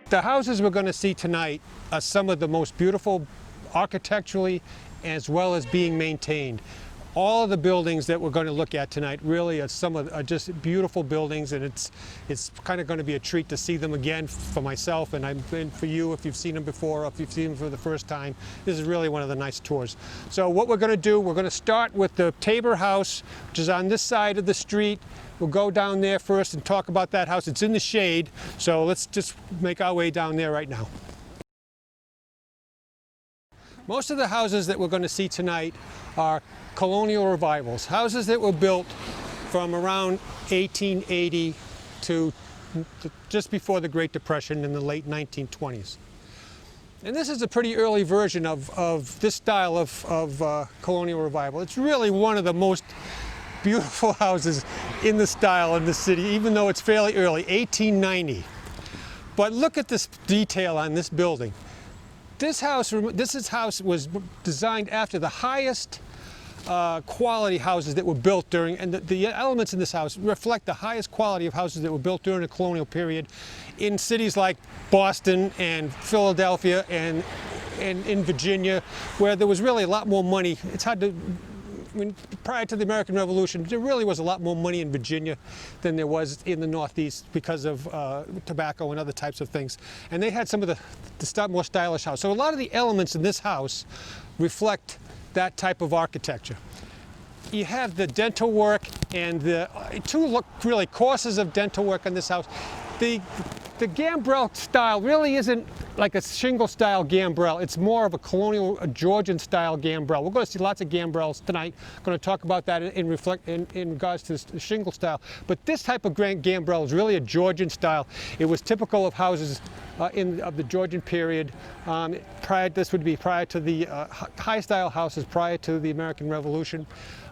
The houses we're going to see tonight are some of the most beautiful architecturally as well as being maintained. All of the buildings that we're going to look at tonight really are just beautiful buildings, and it's kind of going to be a treat to see them again for myself and for you if you've seen them before or if you've seen them for the first time. This is really one of the nice tours. So what we're going to do, we're going to start with the Tabor house, which is on this side of the street. We'll go down there first and talk about that house. It's in the shade, so let's just make our way down there right now. Most of the houses that we're going to see tonight are colonial revivals, houses that were built from around 1880 to just before the Great Depression in the late 1920s. And this is a pretty early version of this style of colonial revival. It's really one of the most beautiful houses in the style in the city, even though it's fairly early, 1890. But look at this detail on this building. This house was designed after the highest quality houses that were built during, and the elements in this house reflect the highest quality of houses that were built during the colonial period in cities like Boston and Philadelphia and in Virginia, where there was really a lot more money. It's hard to, prior to the American Revolution, there really was a lot more money in Virginia than there was in the Northeast because of tobacco and other types of things. And they had some of the more stylish house. So a lot of the elements in this house reflect that type of architecture. You have the dental work and the two really courses of dental work in this house. The gambrel style really isn't like a shingle style gambrel. It's more of a colonial, Georgian style gambrel. We're going to see lots of gambrels tonight. I'm going to talk about that in regards to the shingle style. But this type of gambrel is really a Georgian style. It was typical of houses of the Georgian period. This would be prior to the high style houses prior to the American Revolution.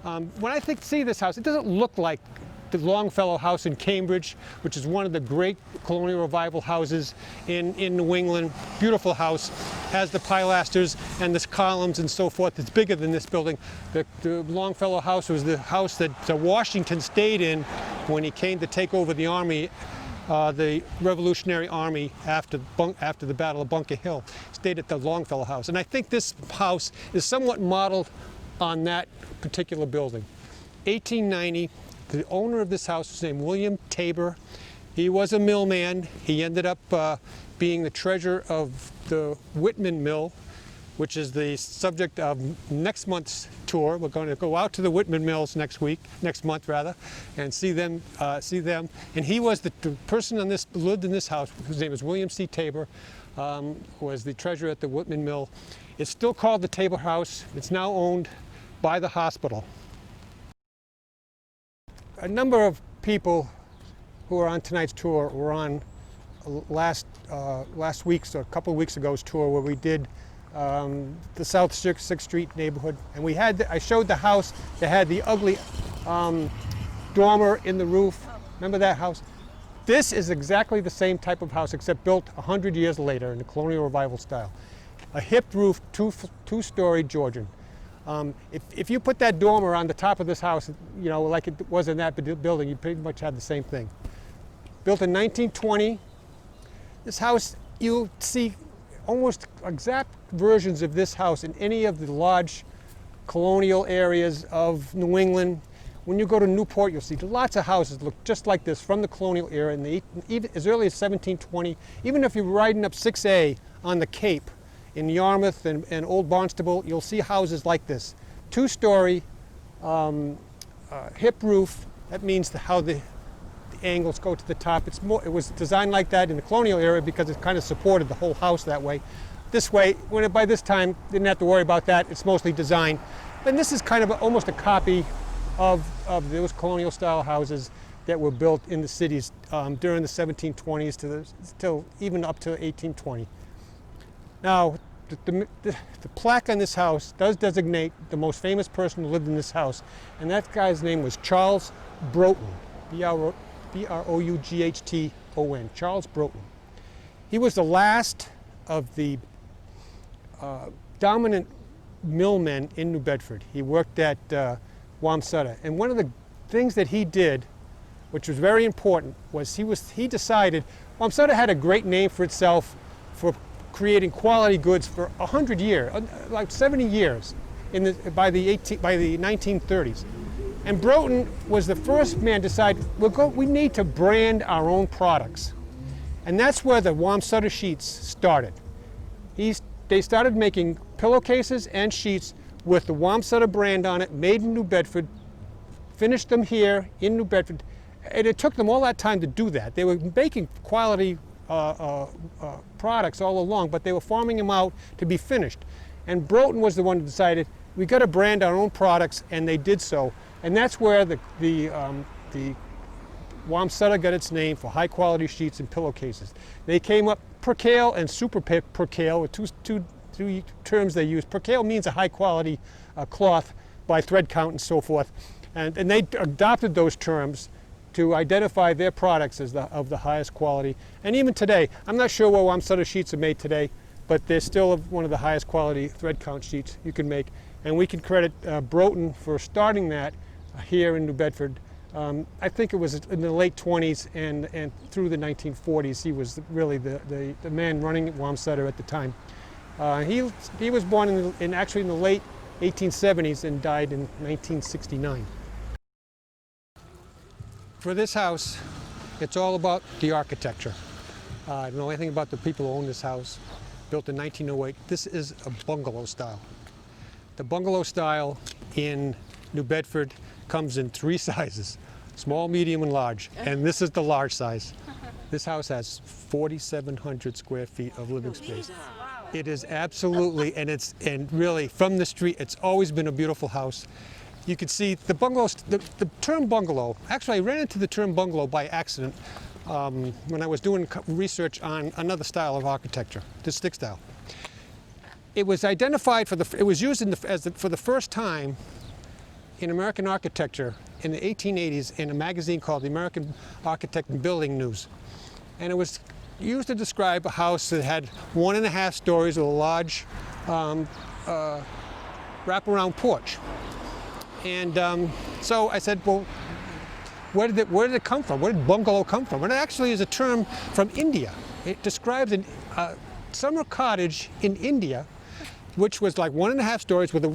When I see this house, it doesn't look like the Longfellow house in Cambridge, which is one of the great colonial revival houses in New England. Beautiful house, has the pilasters and the columns and so forth. It's bigger than this building. The Longfellow house was the house that Washington stayed in when he came to take over the army, the Revolutionary Army after the Battle of Bunker Hill. Stayed at the Longfellow house. And I think this house is somewhat modeled on that particular building. 1890. The owner of this house was named William Tabor. He was a millman. He ended up being the treasurer of the Whitman Mill, which is the subject of next month's tour. We're going to go out to the Whitman Mills next month, and see them. And he was the person who lived in this house, whose name was William C. Tabor, was the treasurer at the Whitman Mill. It's still called the Tabor House. It's now owned by the hospital. A number of people who are on tonight's tour were on last week's or a couple of weeks ago's tour, where we did the South 6th Street neighborhood, and I showed the house that had the ugly dormer in the roof. Remember that house? This is exactly the same type of house, except built 100 years later in the colonial revival style. A hipped roof, two-story Georgian. If you put that dormer on the top of this house, like it was in that building, you pretty much had the same thing. Built in 1920. This house, you'll see almost exact versions of this house in any of the large colonial areas of New England. When you go to Newport, you'll see lots of houses look just like this from the colonial era, even as early as 1720. Even if you're riding up 6A on the Cape, in Yarmouth and Old Barnstable, you'll see houses like this. Two-story, hip roof. That means how the angles go to the top. It was designed like that in the colonial era because it kind of supported the whole house that way. This way, by this time, didn't have to worry about that. It's mostly designed. And this is kind of almost a copy of those colonial style houses that were built in the cities during the 1720s till even up to 1820. Now, the plaque on this house does designate the most famous person who lived in this house, and that guy's name was Charles Broughton, B-R-O-U-G-H-T-O-N, Charles Broughton. He was the last of the dominant millmen in New Bedford. He worked at Wamsutta, and one of the things that he did, which was very important, was he decided Wamsutta had a great name for itself for creating quality goods for 100 years, like 70 years, by the 1930s. And Broughton was the first man to decide, we need to brand our own products. And that's where the Wamsutta sheets started. They started making pillowcases and sheets with the Wamsutta brand on it, made in New Bedford, finished them here in New Bedford. And it took them all that time to do that. They were making quality products all along, but they were farming them out to be finished. And Broughton was the one who decided, we got to brand our own products, and they did so. And that's where the Wamsutta got its name, for high quality sheets and pillowcases. They came up, percale and super percale were two terms they used. Percale means a high quality cloth by thread count and so forth. And they adopted those terms to identify their products as of the highest quality. And even today, I'm not sure where Wamsutta sheets are made today, but they're still one of the highest quality thread count sheets you can make. And we can credit Broughton for starting that here in New Bedford. I think it was in the late 20s and through the 1940s. He was really the man running Wamsutta at the time. He was born actually in the late 1870s and died in 1969. For this house, it's all about the architecture. I don't know anything about the people who own this house. Built in 1908. This is a bungalow style. The bungalow style in New Bedford comes in 3 sizes: small, medium, and large. And this is the large size. This house has 4,700 square feet of living space. It is absolutely, and really from the street, it's always been a beautiful house. You can see the bungalows, the term bungalow, actually I ran into the term bungalow by accident when I was doing research on another style of architecture, the stick style. It was identified it was used for the first time in American architecture in the 1880s in a magazine called the American Architect and Building News. And it was used to describe a house that had 1.5 stories with a large wraparound porch. And so I said, well, where did it come from? Where did bungalow come from? And it actually is a term from India. It describes a summer cottage in India, which was like 1.5 stories with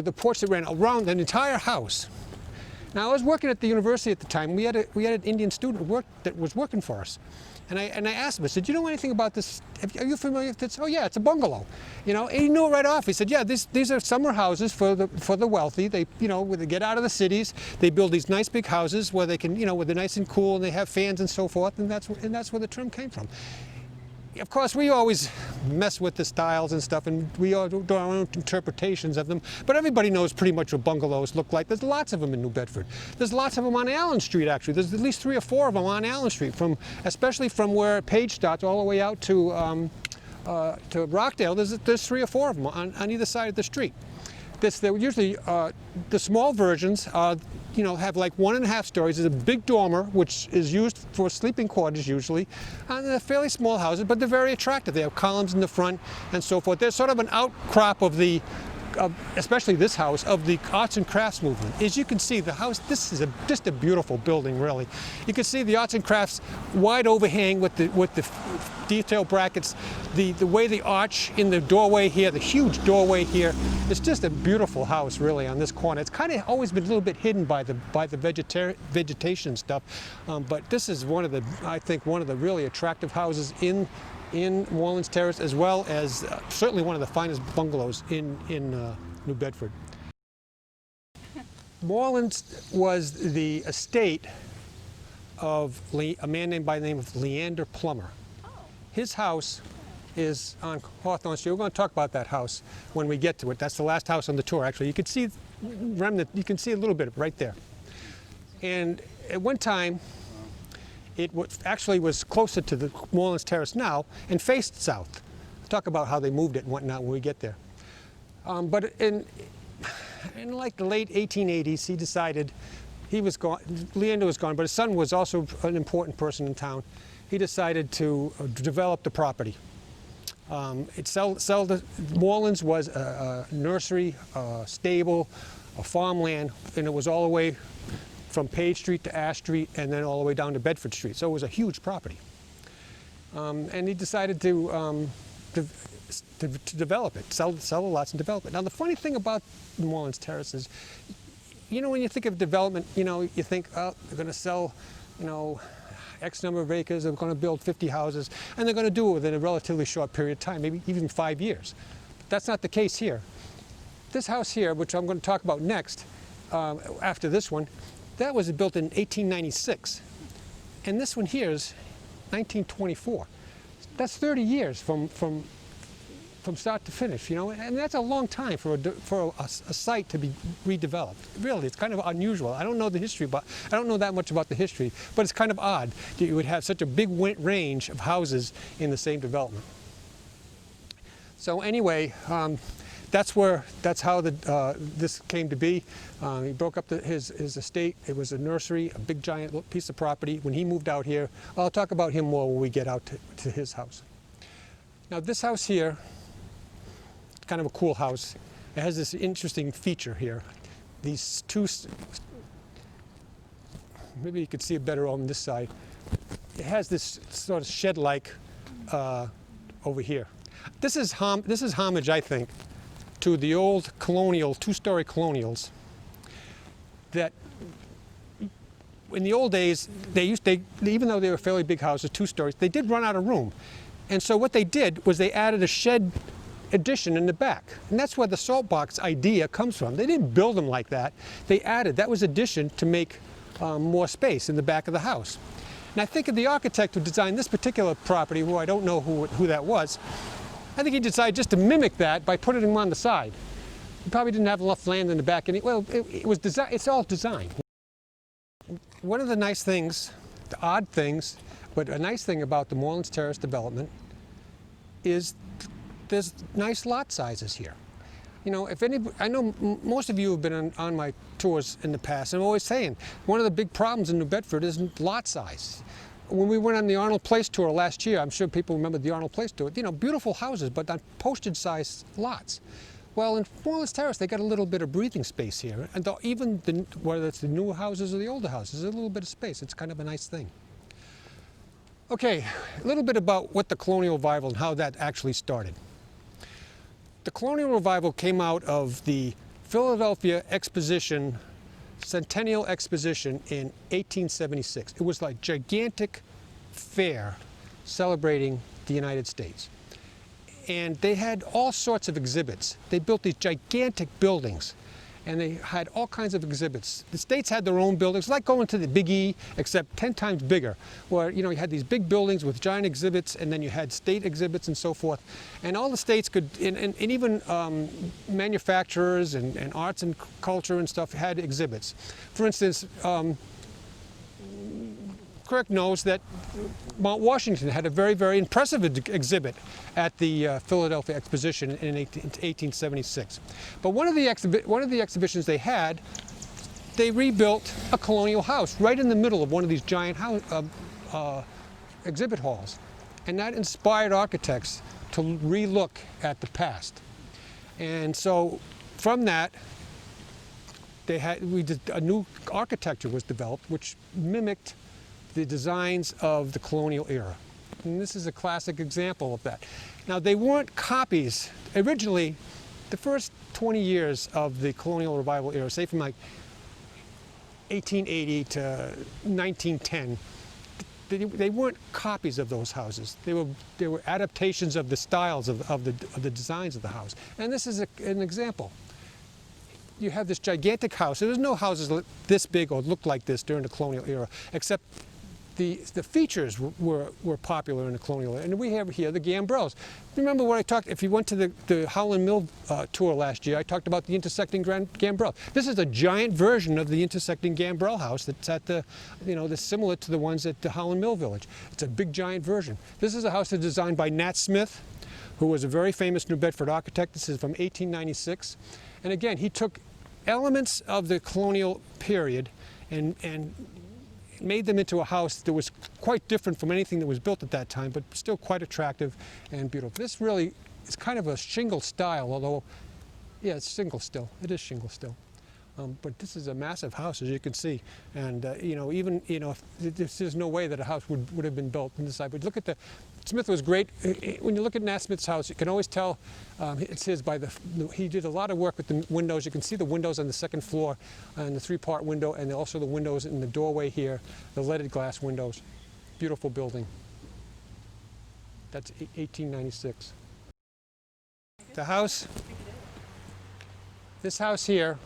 a porch that ran around an entire house. Now I was working at the university at the time. We had an Indian student that was working for us. And I asked him, I said, do you know anything about this? Are you familiar with this? Oh yeah, it's a bungalow. And he knew it right off. He said, yeah, these are summer houses for the wealthy. They, when they get out of the cities, they build these nice big houses where they can, where they're nice and cool and they have fans and so forth. And that's where the term came from. Of course, we always mess with the styles and stuff, and we all do our own interpretations of them, but everybody knows pretty much what bungalows look like. There's lots of them in New Bedford. There's lots of them on Allen Street, actually. There's at least 3 or 4 of them on Allen Street, especially from where Page starts all the way out to Rockdale. There's 3 or 4 of them on either side of the street. They're usually, the small versions have like 1.5 stories. There's a big dormer, which is used for sleeping quarters usually. And they're fairly small houses, but they're very attractive. They have columns in the front and so forth. They're sort of an outcrop of especially this house, of the arts and crafts movement. As you can see, the house, this is just a beautiful building, really. You can see the arts and crafts wide overhang with the detail brackets, the way the arch in the doorway here, the huge doorway here. It's just a beautiful house, really, on this corner. It's kind of always been a little bit hidden by the vegetation stuff, but this is I think one of the really attractive houses in Moreland Terrace, as well as certainly one of the finest bungalows in New Bedford. Moreland was the estate of a man by the name of Leander Plummer. His house is on Hawthorn Street. We're going to talk about that house when we get to it. That's the last house on the tour, actually. You can see you can see a little bit of it right there. And at one time, it was closer to the Moreland Terrace now and faced south. We'll talk about how they moved it and whatnot when we get there. But in like the late 1880s, he decided he was gone. Leander was gone, but his son was also an important person in town. He decided to develop the property. Morelands was a nursery, a stable, a farmland, and it was all the way from Page Street to Ash Street and then all the way down to Bedford Street. So it was a huge property. And he decided to develop it, sell the lots and develop it. Now the funny thing about Moreland Terrace is, you know, when you think of development, you know, you think, oh, they're going to sell, you know, X number of acres, they're going to build 50 houses, and they're going to do it within a relatively short period of time, maybe even 5 years. But that's not the case here. This house here, which I'm going to talk about next, after this one, that was built in 1896. And this one here is 1924. That's 30 years from start to finish, you know, and that's a long time for a site to be redeveloped. Really, it's kind of unusual. I don't know the history, but I don't know that much about the history, but it's kind of odd that you would have such a big range of houses in the same development. So anyway, that's how this came to be. He broke up his estate. It was a nursery, a big giant piece of property. When he moved out here, I'll talk about him more when we get out to his house. Now this house here, kind of a cool house. It has this interesting feature here. These two, maybe you could see it better on this side. It has this sort of shed-like over here. This is homage, I think, to the old colonial, two-story colonials that in the old days, even though they were fairly big houses, 2 stories, they did run out of room. And so what they did was they added a shed addition in the back. And that's where the salt box idea comes from. They didn't build them like that. They added, that was addition to make more space in the back of the house. And I think of the architect who designed this particular property, who I don't know who that was, I think he decided just to mimic that by putting them on the side. He probably didn't have enough land in the back. Well, it was design. It's all design. One of the nice things, the odd things, but a nice thing about the Morelands Terrace development is there's nice lot sizes here. You know, I know most of you have been on my tours in the past, and I'm always saying, one of the big problems in New Bedford is lot size. When we went on the Arnold Place tour last year, I'm sure people remember the Arnold Place tour, you know, beautiful houses, but on postage-sized lots. Well, in Morelands Terrace, they got a little bit of breathing space here, and whether it's the newer houses or the older houses, there's a little bit of space. It's kind of a nice thing. Okay, a little bit about what the Colonial Revival and how that actually started. The Colonial Revival came out of the Philadelphia Exposition, Centennial Exposition in 1876. It was like a gigantic fair celebrating the United States. And they had all sorts of exhibits. They built these gigantic buildings, and they had all kinds of exhibits. The states had their own buildings, like going to the Big E, except 10 times bigger, where, you know, you had these big buildings with giant exhibits, and then you had state exhibits and so forth. And all the states could, and even manufacturers and arts and culture and stuff had exhibits. For instance, Kirk knows that Mount Washington had a very, very impressive exhibit at the Philadelphia Exposition in 1876. But one of the exhibitions they had, they rebuilt a colonial house right in the middle of one of these giant exhibit halls. And that inspired architects to re-look at the past. And so from that, a new architecture was developed which mimicked the designs of the colonial era. And this is a classic example of that. Now, they weren't copies. Originally, the first 20 years of the Colonial Revival era, say from like 1880 to 1910, they weren't copies of those houses. They were adaptations of the styles of the designs of the house. And this is an example. You have this gigantic house. There was no houses this big or looked like this during the colonial era, except the features were popular in the colonial era. And we have here the gambrels. Remember what I talked, if you went to the Howland Mill tour last year, I talked about the intersecting gambrel. This is a giant version of the intersecting gambrel house that's at the, you know, that's similar to the ones at the Howland Mill Village. It's a big giant version. This is a house that's designed by Nat Smith, who was a very famous New Bedford architect. This is from 1896. And again, he took elements of the colonial period and made them into a house that was quite different from anything that was built at that time, but still quite attractive and beautiful. This really is kind of a shingle style, although, yeah, it's shingle still. It is shingle still. But this is a massive house, as you can see, and even there's no way that a house would have been built on this side. But look at Smith was great. When you look at Nat Smith's house, you can always tell it's his by he did a lot of work with the windows. You can see the windows on the second floor, and the three-part window, and also the windows in the doorway here, the leaded glass windows. Beautiful building. That's 1896. The house, this house here,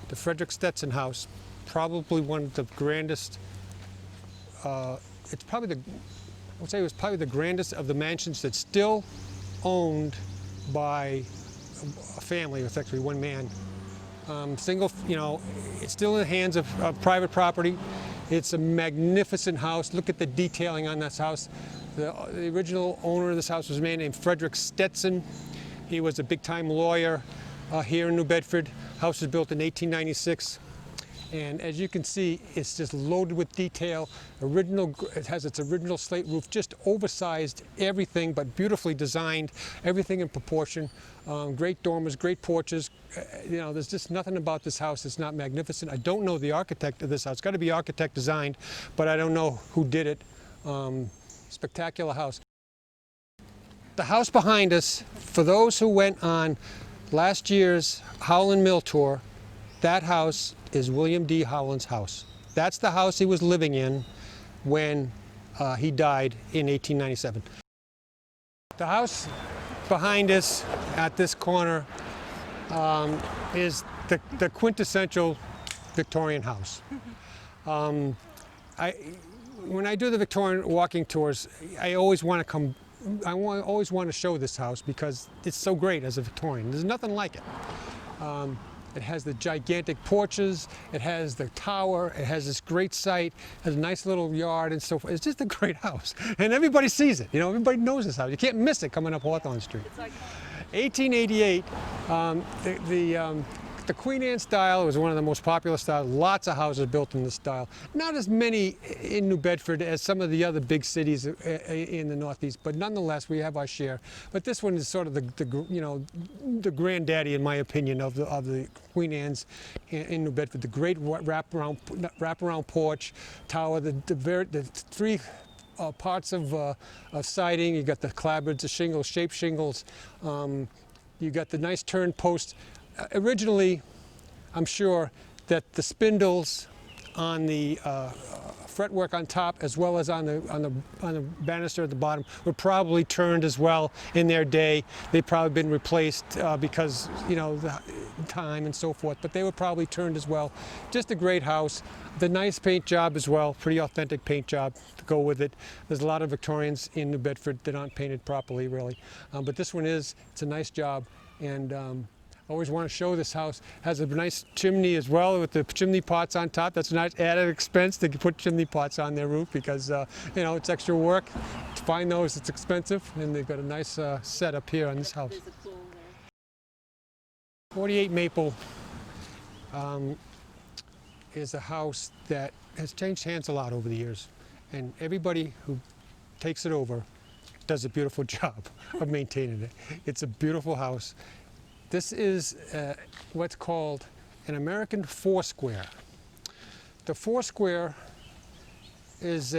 the Frederick Stetson house, probably one of the grandest, it's probably I would say it was probably the grandest of the mansions that's still owned by a family, it's actually one man. Single, it's still in the hands of private property. It's a magnificent house. Look at the detailing on this house. The original owner of this house was a man named Frederick Stetson. He was a big-time lawyer here in New Bedford. House was built in 1896. And as you can see, it's just loaded with detail. It has its original slate roof, just oversized everything, but beautifully designed, everything in proportion. Great dormers, great porches. There's just nothing about this house that's not magnificent. I don't know the architect of this house. It's got to be architect designed, but I don't know who did it. Spectacular house. The house behind us, for those who went on last year's Howland Mill tour, that house is William D. Howland's house. That's the house he was living in when he died in 1897. The house behind us at this corner is the quintessential Victorian house. When I do the Victorian walking tours, I always want to show this house because it's so great as a Victorian. There's nothing like it. It has the gigantic porches, it has the tower, it has this great site, it has a nice little yard and so forth. It's just a great house. And everybody sees it, everybody knows this house. You can't miss it coming up Hawthorn Street. 1888, the Queen Anne style was one of the most popular styles. Lots of houses built in this style. Not as many in New Bedford as some of the other big cities in the Northeast, but nonetheless we have our share. But this one is sort of the granddaddy, in my opinion, of the Queen Anne's in New Bedford. The great wraparound porch, tower, the three parts of siding. You got the clapboards, the shingles, shaped shingles. You got the nice turn post. Originally, I'm sure that the spindles on the fretwork on top, as well as on the banister at the bottom, were probably turned as well in their day. They've probably been replaced because the time and so forth, but they were probably turned as well. Just a great house. The nice paint job as well, pretty authentic paint job to go with it. There's a lot of Victorians in New Bedford that aren't painted properly, really, but this one is. It's a nice job, and I always want to show this house. Has a nice chimney as well with the chimney pots on top. That's a nice added expense to put chimney pots on their roof because it's extra work. To find those, it's expensive, and they've got a nice setup here on this house. 48 Maple is a house that has changed hands a lot over the years, and everybody who takes it over does a beautiful job of maintaining it. It's a beautiful house. This is what's called an American Foursquare. The Foursquare is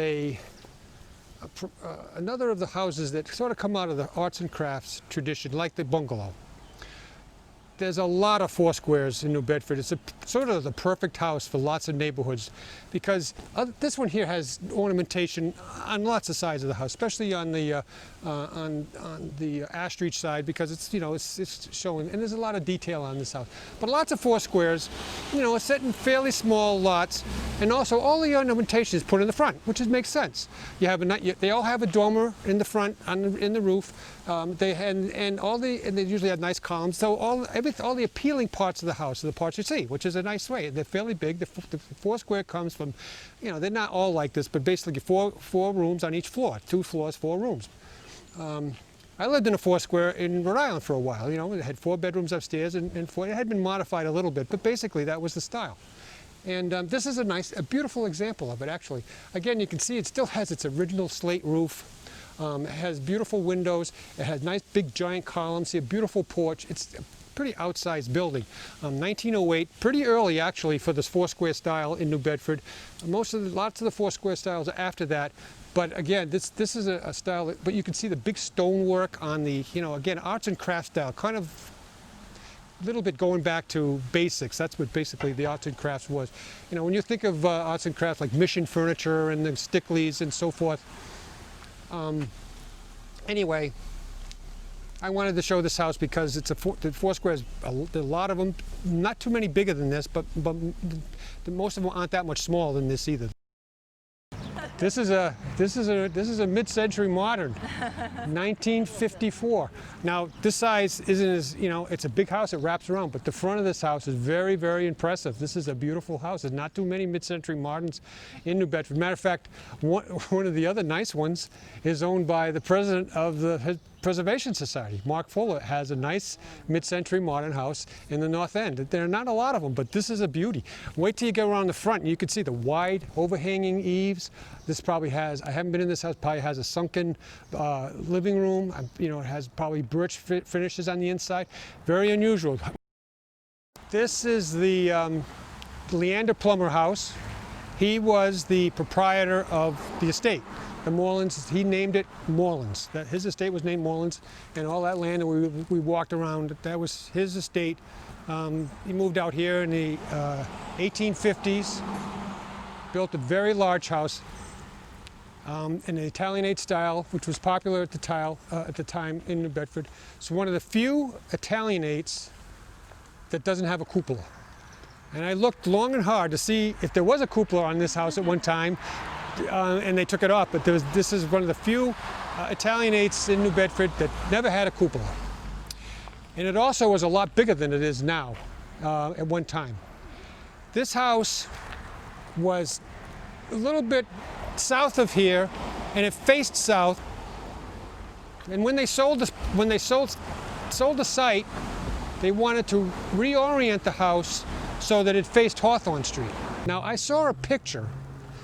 another of the houses that sort of come out of the arts and crafts tradition, like the Bungalow. There's a lot of Foursquares in New Bedford. It's sort of the perfect house for lots of neighborhoods because this one here has ornamentation on lots of sides of the house, especially on the Ash Street side because it's showing, and there's a lot of detail on this house. But lots of Foursquares, it's set in fairly small lots, and also all the ornamentation is put in the front, which makes sense. They all have a dormer in the front, in the roof. They usually have nice columns. So all the appealing parts of the house are the parts you see, which is a nice way. They're fairly big. The Foursquare comes from, they're not all like this, but basically four rooms on each floor. 2 floors, 4 rooms. I lived in a Foursquare in Rhode Island for a while. It had 4 bedrooms upstairs and 4. It had been modified a little bit, but basically that was the style. And this is a beautiful example of it, actually. Again, you can see it still has its original slate roof. It has beautiful windows. It has nice big giant columns here, beautiful porch. It's pretty outsized building. 1908, pretty early actually for this Foursquare style in New Bedford. Lots of the Foursquare styles are after that. But again, this is a style, but you can see the big stonework on the, again, arts and crafts style, kind of a little bit going back to basics. That's what basically the arts and crafts was. When you think of arts and crafts like Mission Furniture and the Stickleys and so forth. Anyway, I wanted to show this house because it's the Foursquares, a lot of them, not too many bigger than this, but most of them aren't that much smaller than this either. This is a mid-century modern, 1954. Now this size isn't as, it's a big house, it wraps around, but the front of this house is very, very impressive. This is a beautiful house. There's not too many mid-century moderns in New Bedford. Matter of fact, one of the other nice ones is owned by the president of the Preservation Society. Mark Fuller has a nice mid-century modern house in the North End. There are not a lot of them, but this is a beauty. Wait till you go around the front and you can see the wide overhanging eaves. This probably has, I haven't been in this house, probably has a sunken living room. It has probably birch finishes on the inside. Very unusual. This is the Leander Plummer house. He was the proprietor of the estate. The Morelands, he named it Morelands. His estate was named Morelands, and all that land that we walked around, that was his estate. He moved out here in the 1850s, built a very large house in the Italianate style, which was popular at the time in New Bedford. It's one of the few Italianates that doesn't have a cupola. And I looked long and hard to see if there was a cupola on this house at one time. And they took it off, but this is one of the few Italianates in New Bedford that never had a cupola. And it also was a lot bigger than it is now at one time. This house was a little bit south of here, and it faced south. And when they sold the site, they wanted to reorient the house so that it faced Hawthorn Street. Now I saw a picture,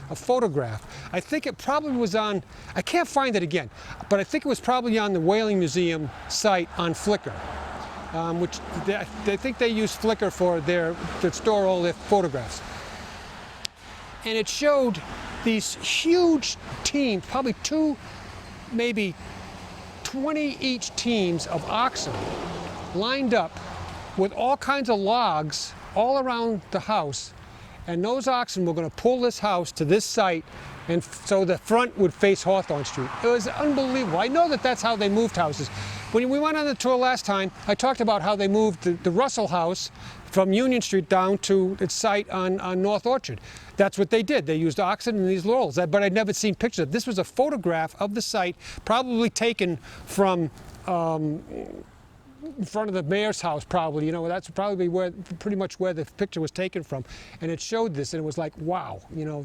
a photograph. I think it probably was on, I can't find it again, but I think it was probably on the Whaling Museum site on Flickr, which they think they use Flickr to store all their photographs. And it showed these huge teams, probably maybe 20 each teams of oxen lined up with all kinds of logs all around the house. And those oxen were going to pull this house to this site, and so the front would face Hawthorn Street. It was unbelievable. I know that that's how they moved houses. When we went on the tour last time, I talked about how they moved the Russell House from Union Street down to its site on North Orchard. That's what they did. They used oxen and these laurels, but I'd never seen pictures. This was a photograph of the site, probably taken from in front of the mayor's house, probably. That's probably pretty much where the picture was taken from. And it showed this, and it was like, wow,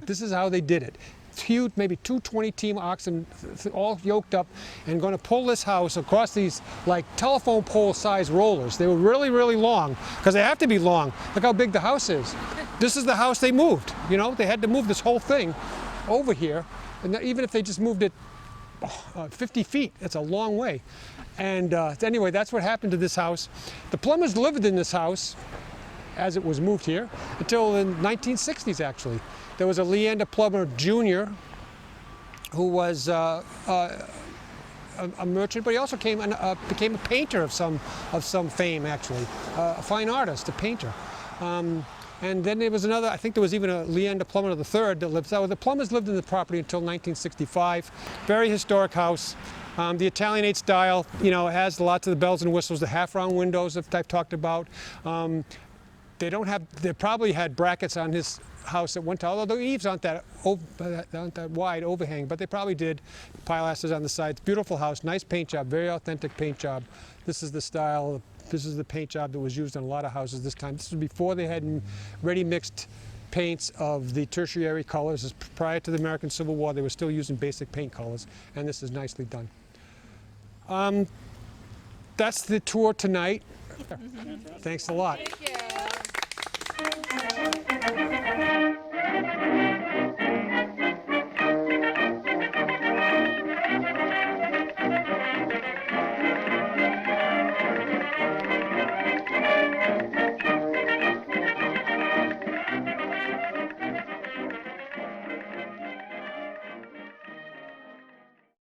this is how they did it. It's huge, maybe 2 team oxen, all yoked up, and going to pull this house across these like telephone pole size rollers. They were really, really long, because they have to be long. Look how big the house is. This is the house they moved. They had to move this whole thing over here, and even if they just moved it 50 feet, it's a long way. And anyway, that's what happened to this house. The Plumbers lived in this house as it was moved here until the 1960s, actually. There was a Leander Plummer Jr. who was a merchant, but he also became a painter of some fame, actually. A fine artist, a painter. And then there was another, I think there was even a Leander Plummer III that lived. So the Plumbers lived in the property until 1965. Very historic house. The Italianate style, has lots of the bells and whistles, the half-round windows that I've talked about. They probably had brackets on his house at one time, although the eaves aren't that wide overhang, but they probably did. Pilasters on the sides. Beautiful house, nice paint job, very authentic paint job. This is the style, this is the paint job that was used on a lot of houses this time. This was before they had ready mixed paints of the tertiary colors. This is prior to the American Civil War. They were still using basic paint colors, and this is nicely done. That's the tour tonight. Thanks a lot. Thank you.